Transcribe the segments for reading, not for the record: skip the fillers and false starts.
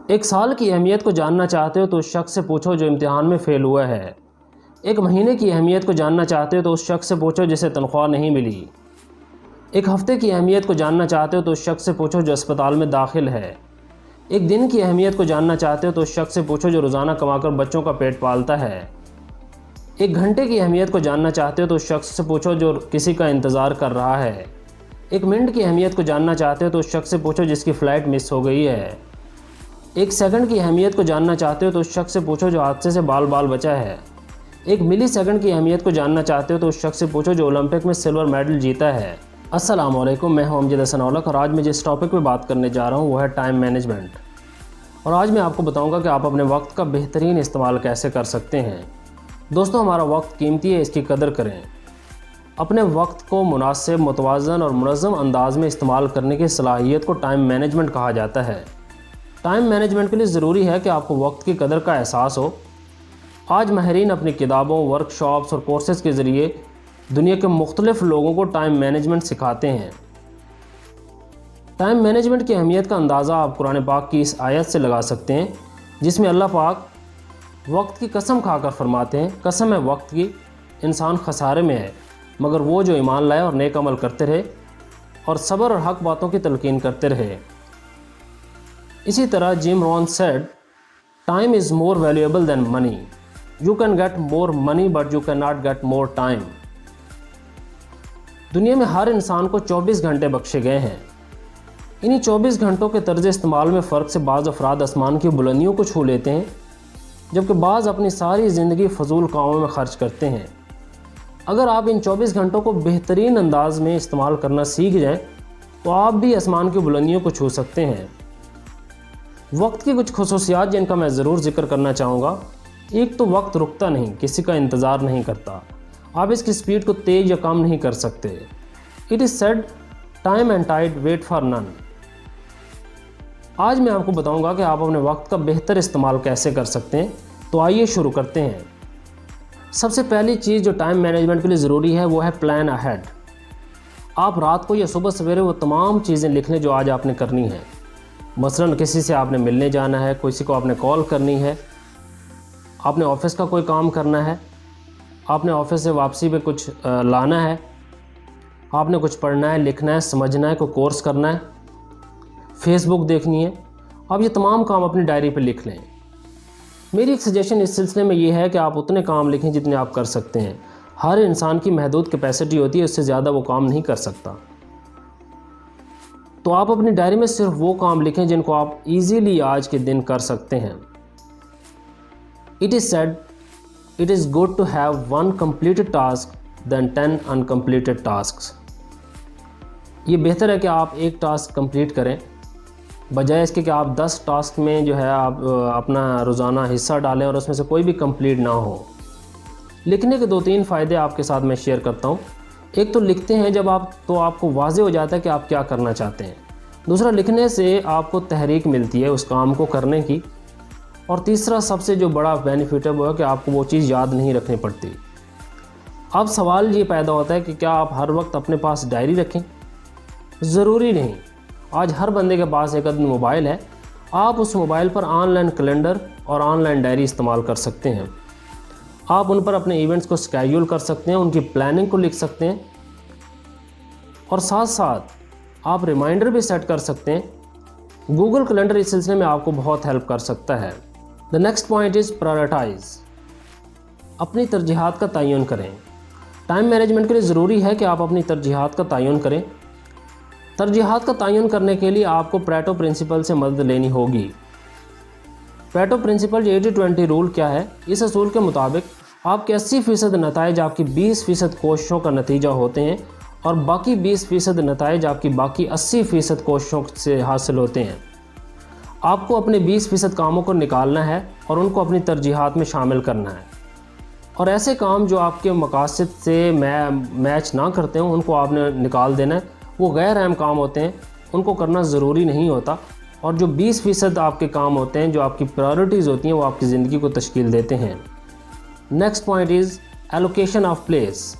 ایک سال کی اہمیت کو جاننا چاہتے ہو تو اس شخص سے پوچھو جو امتحان میں فیل ہوا ہے۔ ایک مہینے کی اہمیت کو جاننا چاہتے ہو تو اس شخص سے پوچھو جسے تنخواہ نہیں ملی۔ ایک ہفتے کی اہمیت کو جاننا چاہتے ہو تو اس شخص سے پوچھو جو اسپتال میں داخل ہے۔ ایک دن کی اہمیت کو جاننا چاہتے ہو تو اس شخص سے پوچھو جو روزانہ کما کر بچوں کا پیٹ پالتا ہے۔ ایک گھنٹے کی اہمیت کو جاننا چاہتے ہو تو اس شخص سے پوچھو جو کسی کا انتظار کر رہا ہے۔ ایک منٹ کی اہمیت کو جاننا چاہتے ہو تو اس شخص سے پوچھو جس کی فلائٹ مس ہو گئی ہے۔ ایک سیکنڈ کی اہمیت کو جاننا چاہتے ہو تو اس شخص سے پوچھو جو حادثے سے بال بچا ہے۔ ایک ملی سیکنڈ کی اہمیت کو جاننا چاہتے ہو تو اس شخص سے پوچھو جو اولمپک میں سلور میڈل جیتا ہے۔ السلام علیکم، میں ہوں امجد حسن اولک اور آج میں جس ٹاپک پہ بات کرنے جا رہا ہوں وہ ہے ٹائم مینجمنٹ، اور آج میں آپ کو بتاؤں گا کہ آپ اپنے وقت کا بہترین استعمال کیسے کر سکتے ہیں۔ دوستو، ہمارا وقت قیمتی ہے، اس کی قدر کریں۔ اپنے وقت کو مناسب، متوازن اور منظم انداز میں استعمال کرنے کی صلاحیت کو ٹائم مینجمنٹ کہا جاتا ہے۔ ٹائم مینجمنٹ کے لیے ضروری ہے کہ آپ کو وقت کی قدر کا احساس ہو۔ آج ماہرین اپنی کتابوں، ورک شاپس اور کورسز کے ذریعے دنیا کے مختلف لوگوں کو ٹائم مینجمنٹ سکھاتے ہیں۔ ٹائم مینجمنٹ کی اہمیت کا اندازہ آپ قرآن پاک کی اس آیت سے لگا سکتے ہیں جس میں اللہ پاک وقت کی قسم کھا کر فرماتے ہیں، قسم ہے وقت کی، انسان خسارے میں ہے مگر وہ جو ایمان لائے اور نیک عمل کرتے رہے اور صبر اور حق باتوں کی تلقین کرتے رہے۔ اسی طرح جم رون said, "Time is more valuable than money. You can get more money but you cannot get more time." دنیا میں ہر انسان کو 24 گھنٹے بخشے گئے ہیں۔ انہی 24 گھنٹوں کے طرز استعمال میں فرق سے بعض افراد آسمان کی بلندیوں کو چھو لیتے ہیں جبکہ بعض اپنی ساری زندگی فضول کاموں میں خرچ کرتے ہیں۔ اگر آپ ان 24 گھنٹوں کو بہترین انداز میں استعمال کرنا سیکھ جائیں تو آپ بھی آسمان کی بلندیوں کو چھو سکتے ہیں۔ وقت کی کچھ خصوصیات جن کا میں ضرور ذکر کرنا چاہوں گا۔ ایک تو وقت رکتا نہیں، کسی کا انتظار نہیں کرتا، آپ اس کی سپیڈ کو تیز یا کم نہیں کر سکتے۔ It is said, "Time and tide wait for none." آج میں آپ کو بتاؤں گا کہ آپ اپنے وقت کا بہتر استعمال کیسے کر سکتے ہیں، تو آئیے شروع کرتے ہیں۔ سب سے پہلی چیز جو ٹائم مینجمنٹ کے لیے ضروری ہے وہ ہے پلان اہیڈ۔ آپ رات کو یا صبح سویرے وہ تمام چیزیں لکھ لیں جو آج آپ نے کرنی ہیں۔ مثلاً کسی سے آپ نے ملنے جانا ہے، کسی کو آپ نے کال کرنی ہے، آپ نے آفس کا کوئی کام کرنا ہے، آپ نے آفس سے واپسی پہ کچھ لانا ہے، آپ نے کچھ پڑھنا ہے، لکھنا ہے، سمجھنا ہے، کوئی کورس کرنا ہے، فیس بک دیکھنی ہے۔ آپ یہ تمام کام اپنی ڈائری پہ لکھ لیں۔ میری ایک سجیشن اس سلسلے میں یہ ہے کہ آپ اتنے کام لکھیں جتنے آپ کر سکتے ہیں۔ ہر انسان کی محدود کیپیسٹی ہوتی ہے، اس سے زیادہ وہ کام نہیں کر سکتا۔ تو آپ اپنی ڈائری میں صرف وہ کام لکھیں جن کو آپ ایزیلی آج کے دن کر سکتے ہیں۔ It is said, "It is good to have one completed task than 10 uncompleted tasks." یہ بہتر ہے کہ آپ ایک ٹاسک کمپلیٹ کریں بجائے اس کے کہ آپ 10 ٹاسک میں جو ہے آپ اپنا روزانہ حصہ ڈالیں اور اس میں سے کوئی بھی کمپلیٹ نہ ہو۔ لکھنے کے 2-3 فائدے آپ کے ساتھ میں شیئر کرتا ہوں۔ ایک تو لکھتے ہیں جب آپ کو واضح ہو جاتا ہے کہ آپ کیا کرنا چاہتے ہیں۔ دوسرا، لکھنے سے آپ کو تحریک ملتی ہے اس کام کو کرنے کی۔ اور تیسرا سب سے جو بڑا بینیفٹ ہے وہ ہے کہ آپ کو وہ چیز یاد نہیں رکھنی پڑتی۔ اب سوال یہ پیدا ہوتا ہے کہ کیا آپ ہر وقت اپنے پاس ڈائری رکھیں؟ ضروری نہیں۔ آج ہر بندے کے پاس ایک عدد موبائل ہے، آپ اس موبائل پر آن لائن کیلنڈر اور آن لائن ڈائری استعمال کر سکتے ہیں۔ آپ ان پر اپنے ایونٹس کو اسکیڈول کر سکتے ہیں، ان کی پلاننگ کو لکھ سکتے ہیں، اور ساتھ ساتھ آپ ریمائنڈر بھی سیٹ کر سکتے ہیں۔ گوگل کیلنڈر اس سلسلے میں آپ کو بہت ہیلپ کر سکتا ہے۔ The next point is prioritize. اپنی ترجیحات کا تعین کریں۔ ٹائم مینجمنٹ کے لیے ضروری ہے کہ آپ اپنی ترجیحات کا تعین کریں۔ ترجیحات کا تعین کرنے کے لیے آپ کو پریٹو پرنسپل سے مدد لینی ہوگی۔ پریٹو پرنسپل 80-20 رول کیا ہے؟ اس اصول کے مطابق آپ کے 80% نتائج آپ کی 20% کوششوں کا نتیجہ ہوتے ہیں اور باقی 20% نتائج آپ کی باقی 80% کوششوں سے حاصل ہوتے ہیں۔ آپ کو اپنے 20% کاموں کو نکالنا ہے اور ان کو اپنی ترجیحات میں شامل کرنا ہے، اور ایسے کام جو آپ کے مقاصد سے میچ نہ کرتے ہوں ان کو آپ نے نکال دینا ہے۔ وہ غیر اہم کام ہوتے ہیں، ان کو کرنا ضروری نہیں ہوتا، اور جو 20% آپ کے کام ہوتے ہیں، جو آپ کی پرائرٹیز ہوتی ہیں، وہ آپ کی زندگی کو تشکیل دیتے ہیں۔ Next point is allocation of place.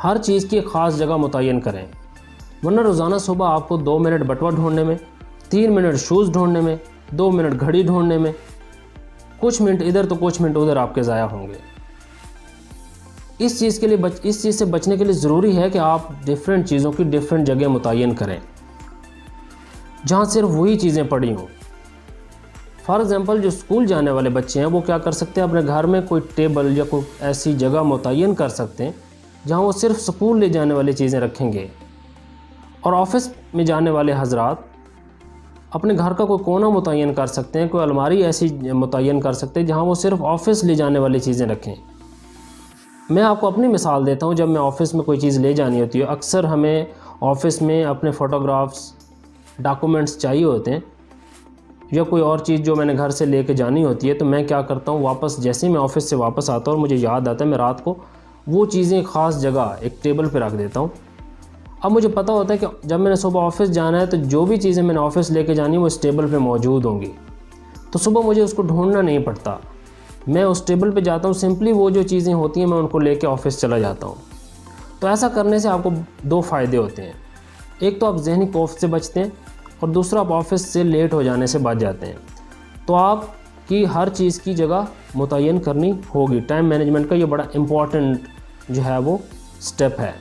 ہر چیز کی ایک خاص جگہ متعین کریں، ورنہ روزانہ صبح آپ کو 2 منٹ بٹوا ڈھونڈنے میں 3 منٹ شوز ڈھونڈنے میں، 2 منٹ گھڑی ڈھونڈنے میں، کچھ منٹ ادھر تو کچھ منٹ ادھر آپ کے ضائع ہوں گے۔ اس چیز سے بچنے کے لیے ضروری ہے کہ آپ ڈیفرنٹ چیزوں کی ڈیفرنٹ جگہ متعین کریں جہاں صرف وہی چیزیں پڑی ہوں۔ فار ایگزامپل جو اسکول جانے والے بچے ہیں وہ کیا کر سکتے ہیں، اپنے گھر میں کوئی ٹیبل یا کوئی ایسی جگہ متعین کر سکتے ہیں جہاں وہ صرف اسکول لے جانے والی چیزیں رکھیں گے، اور آفس میں جانے والے حضرات اپنے گھر کا کوئی کونا متعین کر سکتے ہیں، کوئی الماری ایسی متعین کر سکتے ہیں جہاں وہ صرف آفس لے جانے والی چیزیں رکھیں۔ میں آپ کو اپنی مثال دیتا ہوں، جب میں آفس میں کوئی چیز لے جانی ہوتی ہے، اکثر ہمیں آفس میں اپنے فوٹوگرافس، ڈاکومنٹس چاہیے ہوتے ہیں، یا کوئی اور چیز جو میں نے گھر سے لے کے جانی ہوتی ہے، تو میں کیا کرتا ہوں، واپس جیسے ہی میں آفس سے واپس آتا ہوں اور مجھے یاد آتا ہے، میں رات کو وہ چیزیں خاص جگہ ایک ٹیبل پہ رکھ دیتا ہوں۔ اب مجھے پتہ ہوتا ہے کہ جب میں نے صبح آفس جانا ہے تو جو بھی چیزیں میں نے آفس لے کے جانی وہ اس ٹیبل پہ موجود ہوں گی، تو صبح مجھے اس کو ڈھونڈنا نہیں پڑتا، میں اس ٹیبل پہ جاتا ہوں، سمپلی وہ جو چیزیں ہوتی ہیں میں ان کو لے کے آفس چلا جاتا ہوں۔ تو ایسا کرنے سے آپ کو 2 فائدے ہوتے ہیں، ایک تو آپ ذہنی کوفت سے بچتے ہیں، اور دوسرا آپ آفس سے لیٹ ہو جانے سے بچ جاتے ہیں۔ تو آپ کی ہر چیز کی جگہ متعین کرنی ہوگی۔ ٹائم مینجمنٹ کا یہ بڑا امپورٹنٹ جو ہے وہ سٹیپ ہے۔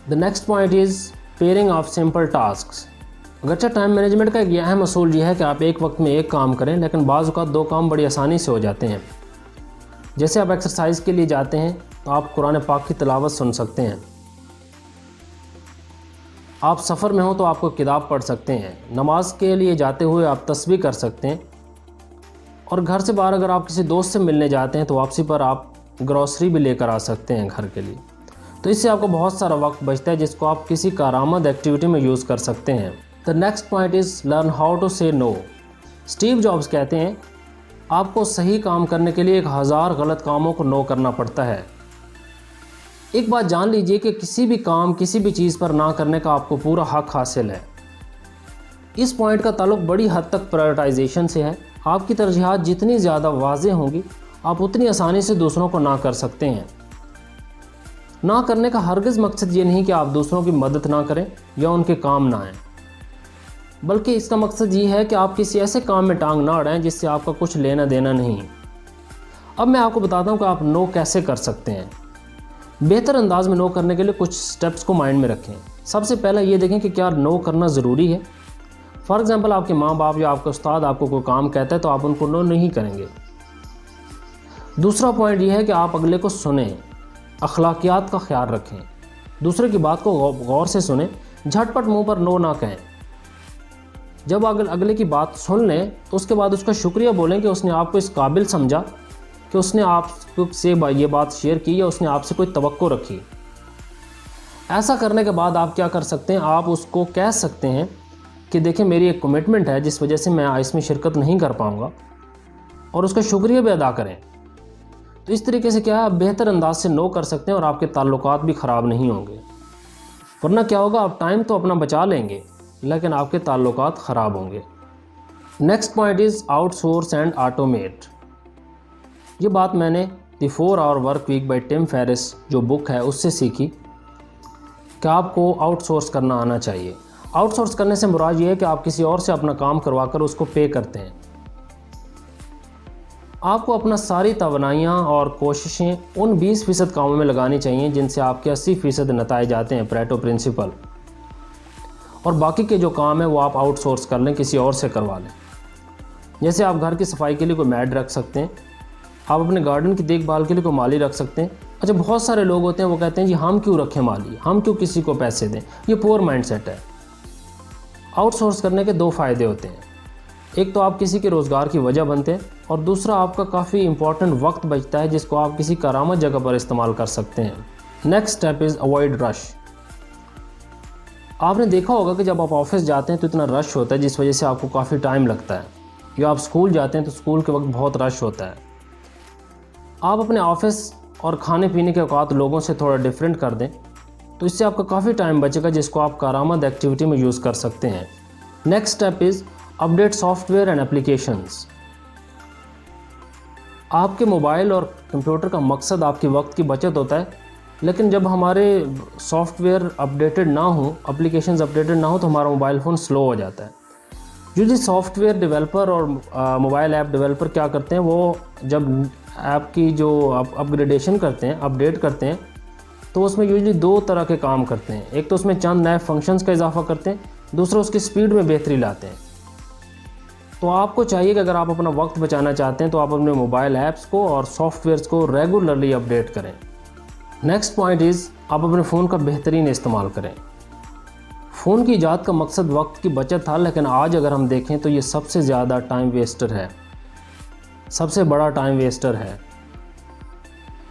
دا next point is pairing of simple tasks. اگرچہ ٹائم مینجمنٹ کا ایک اہم اصول یہ ہے کہ آپ ایک وقت میں ایک کام کریں، لیکن بعض اوقات 2 کام بڑی آسانی سے ہو جاتے ہیں۔ جیسے آپ ایکسرسائز کے لیے جاتے ہیں تو آپ قرآن پاک کی تلاوت سن سکتے ہیں، آپ سفر میں ہوں تو آپ کو کتاب پڑھ سکتے ہیں، نماز کے لیے جاتے ہوئے آپ تسبیح کر سکتے ہیں، اور گھر سے باہر اگر آپ کسی دوست سے ملنے جاتے ہیں تو واپسی پر آپ گروسری بھی لے کر آ سکتے ہیں گھر کے لیے۔ تو اس سے آپ کو بہت سارا وقت بچتا ہے جس کو آپ کسی کارآمد ایکٹیویٹی میں یوز کر سکتے ہیں۔ The next point is learn how to say no. Steve jobs کہتے ہیں آپ کو صحیح کام کرنے کے لیے 1000 غلط کاموں کو نو کرنا پڑتا ہے۔ ایک بات جان لیجئے کہ کسی بھی کام، کسی بھی چیز پر نہ کرنے کا آپ کو پورا حق حاصل ہے۔ اس پوائنٹ کا تعلق بڑی حد تک پرائورٹائزیشن سے ہے۔ آپ کی ترجیحات جتنی زیادہ واضح ہوں گی، آپ اتنی آسانی سے دوسروں کو نہ کر سکتے ہیں۔ نہ کرنے کا ہرگز مقصد یہ نہیں کہ آپ دوسروں کی مدد نہ کریں یا ان کے کام نہ آئیں، بلکہ اس کا مقصد یہ ہے کہ آپ کسی ایسے کام میں ٹانگ نہ اڑائیں جس سے آپ کا کچھ لینا دینا نہیں۔ اب میں آپ کو بتاتا ہوں کہ آپ نو کیسے کر سکتے ہیں۔ بہتر انداز میں نو کرنے کے لیے کچھ سٹیپس کو مائنڈ میں رکھیں۔ سب سے پہلا یہ دیکھیں کہ کیا نو کرنا ضروری ہے۔ فار ایگزامپل آپ کے ماں باپ یا آپ کا استاد آپ کو کوئی کام کہتا ہے تو آپ ان کو نو نہیں کریں گے۔ دوسرا پوائنٹ یہ ہے کہ آپ اگلے کو سنیں، اخلاقیات کا خیال رکھیں، دوسرے کی بات کو غور سے سنیں، جھٹ پٹ منہ پر نو نہ کہیں۔ جب اگلے کی بات سن لیں تو اس کے بعد اس کا شکریہ بولیں کہ اس نے آپ کو اس قابل سمجھا کہ اس نے آپ سے یہ بات شیئر کی یا اس نے آپ سے کوئی توقع رکھی۔ ایسا کرنے کے بعد آپ کیا کر سکتے ہیں، آپ اس کو کہہ سکتے ہیں کہ دیکھیں میری ایک کمٹمنٹ ہے جس وجہ سے میں اس میں شرکت نہیں کر پاؤں گا، اور اس کا شکریہ بھی ادا کریں۔ تو اس طریقے سے کیا ہے، آپ بہتر انداز سے نو کر سکتے ہیں اور آپ کے تعلقات بھی خراب نہیں ہوں گے۔ ورنہ کیا ہوگا، آپ ٹائم تو اپنا بچا لیں گے لیکن آپ کے تعلقات خراب ہوں گے۔ Next point is out source and automate. یہ بات میں نے دی 4 آور ورک ویک بائی ٹم فیرس جو بک ہے اس سے سیکھی کہ آپ کو آؤٹ سورس کرنا آنا چاہیے۔ آؤٹ سورس کرنے سے مراد یہ ہے کہ آپ کسی اور سے اپنا کام کروا کر اس کو پے کرتے ہیں۔ آپ کو اپنا ساری توانائیاں اور کوششیں ان 20% کاموں میں لگانی چاہیے جن سے آپ کے 80% نتائج آتے ہیں، پریٹو پرنسپل، اور باقی کے جو کام ہیں وہ آپ آؤٹ سورس کر لیں، کسی اور سے کروا لیں۔ جیسے آپ گھر کی صفائی کے لیے کوئی میڈ رکھ سکتے ہیں، آپ اپنے گارڈن کی دیکھ بھال کے لیے کوئی مالی رکھ سکتے ہیں۔ اچھا، بہت سارے لوگ ہوتے ہیں وہ کہتے ہیں جی ہم کیوں رکھیں مالی، ہم کیوں کسی کو پیسے دیں، یہ پور مائنڈ سیٹ ہے۔ آؤٹ سورس کرنے کے 2 فائدے ہوتے ہیں، ایک تو آپ کسی کے روزگار کی وجہ بنتے ہیں، اور دوسرا آپ کا کافی امپورٹنٹ وقت بچتا ہے جس کو آپ کسی کارآمد جگہ پر استعمال کر سکتے ہیں۔ نیکسٹ اسٹیپ از اوائڈ رش۔ آپ نے دیکھا ہوگا کہ جب آپ آفس جاتے ہیں تو اتنا رش ہوتا ہے جس وجہ سے آپ کو کافی ٹائم لگتا ہے، یا آپ اسکول جاتے ہیں تو اسکول کے وقت بہت رش ہوتا ہے۔ آپ اپنے آفس اور کھانے پینے کے اوقات لوگوں سے تھوڑا ڈیفرنٹ کر دیں تو اس سے آپ کا کافی ٹائم بچے گا جس کو آپ کارآمد ایکٹیویٹی میں یوز کر سکتے ہیں۔ Next step is update soft where and applications. آپ کے موبائل اور کمپیوٹر کا مقصد آپ کے وقت کی بچت ہوتا ہے، لیکن جب ہمارے سافٹ ویئر اپڈیٹڈ نہ ہوں، اپلیکیشنز اپڈیٹڈ نہ ہوں تو ہمارا موبائل فون سلو ہو جاتا ہے۔ یوزلی سافٹ ویئر ڈیولپر اور موبائل ایپ ڈیولپر کیا کرتے ہیں، وہ جب ایپ کی جو اپ گریڈیشن کرتے ہیں، اپڈیٹ کرتے ہیں، تو اس میں یوزلی دو طرح کے کام کرتے ہیں. ایک تو اس میں چند نئے فنکشنز کا اضافہ کرتے ہیں، دوسرا اس کی سپیڈ میں بہتری لاتے ہیں. تو آپ کو چاہیے کہ اگر آپ اپنا وقت بچانا چاہتے ہیں تو آپ اپنے موبائل ایپس کو اور سافٹ ویئرس کو ریگولرلی اپڈیٹ کریں. نیکسٹ پوائنٹ از، آپ اپنے فون کا بہترین استعمال کریں. فون کی ایجاد کا مقصد وقت کی بچت تھا، لیکن آج اگر ہم دیکھیں تو یہ سب سے زیادہ ٹائم ویسٹر ہے، سب سے بڑا ٹائم ویسٹر ہے.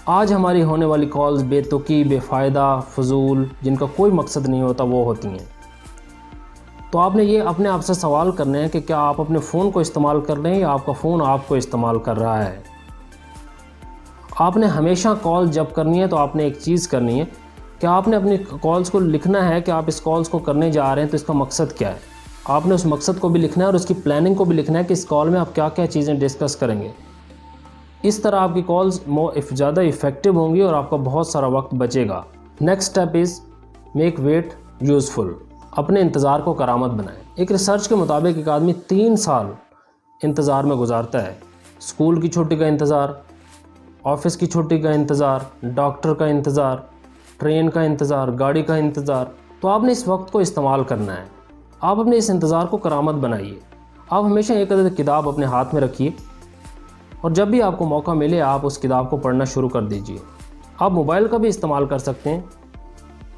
آج ہماری ہونے والی کالز بے تکی، بے فائدہ، فضول، جن کا کوئی مقصد نہیں ہوتا وہ ہوتی ہیں. تو آپ نے یہ اپنے آپ سے سوال کرنے ہیں کہ کیا آپ اپنے فون کو استعمال کر رہے ہیں یا آپ کا فون آپ کو استعمال کر رہا ہے. آپ نے ہمیشہ کال جب کرنی ہے تو آپ نے ایک چیز کرنی ہے کہ آپ نے اپنی کالز کو لکھنا ہے کہ آپ اس کالز کو کرنے جا رہے ہیں تو اس کا مقصد کیا ہے. آپ نے اس مقصد کو بھی لکھنا ہے اور اس کی پلاننگ کو بھی لکھنا ہے کہ اس کال میں آپ کیا کیا چیزیں ڈسکس کریں گے. اس طرح آپ کی کالز زیادہ افیکٹو ہوں گی اور آپ کا بہت سارا وقت بچے گا. Next step is make wait useful. اپنے انتظار کو کرامت بنائیں. ایک ریسرچ کے مطابق ایک آدمی 3 سال انتظار میں گزارتا ہے. اسکول کی چھٹی کا انتظار، آفس کی چھٹی کا انتظار، ڈاکٹر کا انتظار، ٹرین کا انتظار، گاڑی کا انتظار. تو آپ نے اس وقت کو استعمال کرنا ہے. آپ اپنے اس انتظار کو کرامت بنائیے. آپ ہمیشہ ایک عدد کتاب اپنے ہاتھ میں رکھیے اور جب بھی آپ کو موقع ملے آپ اس کتاب کو پڑھنا شروع کر دیجیے. آپ موبائل کا بھی استعمال کر سکتے ہیں.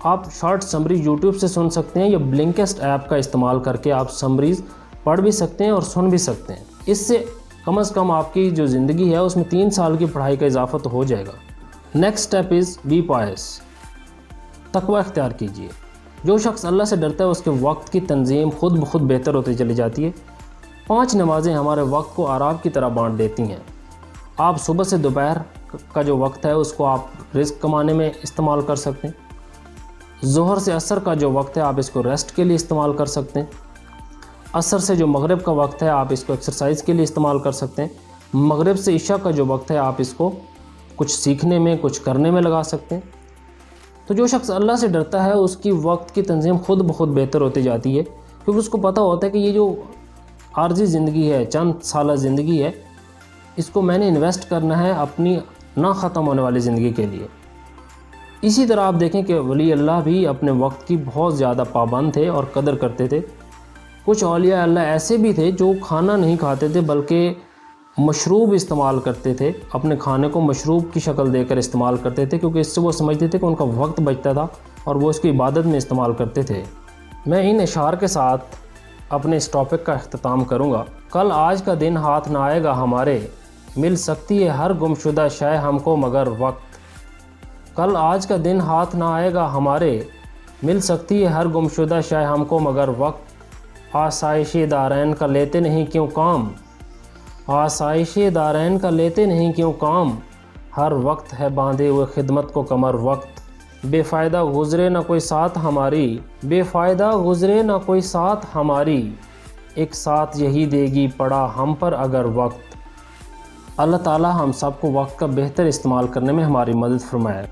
آپ شارٹ سمری یوٹیوب سے سن سکتے ہیں یا بلنکسٹ ایپ کا استعمال کر کے آپ سمریز پڑھ بھی سکتے ہیں اور سن بھی سکتے ہیں. اس سے کم از کم آپ کی جو زندگی ہے اس میں 3 سال کی پڑھائی کا اضافہ تو ہو جائے گا. نیکسٹ اسٹیپ از بی پائس. تقوی اختیار کیجیے. جو شخص اللہ سے ڈرتا ہے اس کے وقت کی تنظیم خود بخود بہتر ہوتی چلی جاتی ہے. 5 نمازیں ہمارے وقت کو آرام کی طرح بانٹ دیتی ہیں. آپ صبح سے دوپہر کا جو وقت ہے اس کو آپ رزق کمانے میں استعمال کر سکتے ہیں. ظہر سے عصر کا جو وقت ہے آپ اس کو ریسٹ کے لیے استعمال کر سکتے ہیں. عصر سے جو مغرب کا وقت ہے آپ اس کو ایکسرسائز کے لیے استعمال کر سکتے ہیں. مغرب سے عشاء کا جو وقت ہے آپ اس کو کچھ سیکھنے میں، کچھ کرنے میں لگا سکتے ہیں. تو جو شخص اللہ سے ڈرتا ہے اس کی وقت کی تنظیم خود بخود بہتر ہوتی جاتی ہے، کیونکہ اس کو پتہ ہوتا ہے کہ یہ جو عارضی زندگی ہے، چند سالہ زندگی ہے، اس کو میں نے انویسٹ کرنا ہے اپنی نہ ختم ہونے والی زندگی کے لیے. اسی طرح آپ دیکھیں کہ ولی اللہ بھی اپنے وقت کی بہت زیادہ پابند تھے اور قدر کرتے تھے. کچھ اولیاء اللہ ایسے بھی تھے جو کھانا نہیں کھاتے تھے بلکہ مشروب استعمال کرتے تھے. اپنے کھانے کو مشروب کی شکل دے کر استعمال کرتے تھے کیونکہ اس سے وہ سمجھتے تھے کہ ان کا وقت بچتا تھا اور وہ اس کی عبادت میں استعمال کرتے تھے. میں ان اشعار کے ساتھ اپنے اس ٹاپک کا اختتام کروں گا. کل آج کا دن ہاتھ نہ آئے گا ہمارے، مل سکتی ہے ہر گمشدہ شے ہم کو مگر وقت. کل آج کا دن ہاتھ نہ آئے گا ہمارے، مل سکتی ہے ہر گمشدہ شے ہم کو مگر وقت. آسائش دارین کا لیتے نہیں کیوں کام، آسائش دارین کا لیتے نہیں کیوں کام. ہر وقت ہے باندھے ہوئے خدمت کو کمر وقت. بے فائدہ گزرے نہ کوئی ساتھ ہماری، بے فائدہ گزرے نہ کوئی ساتھ ہماری. ایک ساتھ یہی دے گی پڑا ہم پر اگر وقت. اللہ تعالی ہم سب کو وقت کا بہتر استعمال کرنے میں ہماری مدد فرمائے.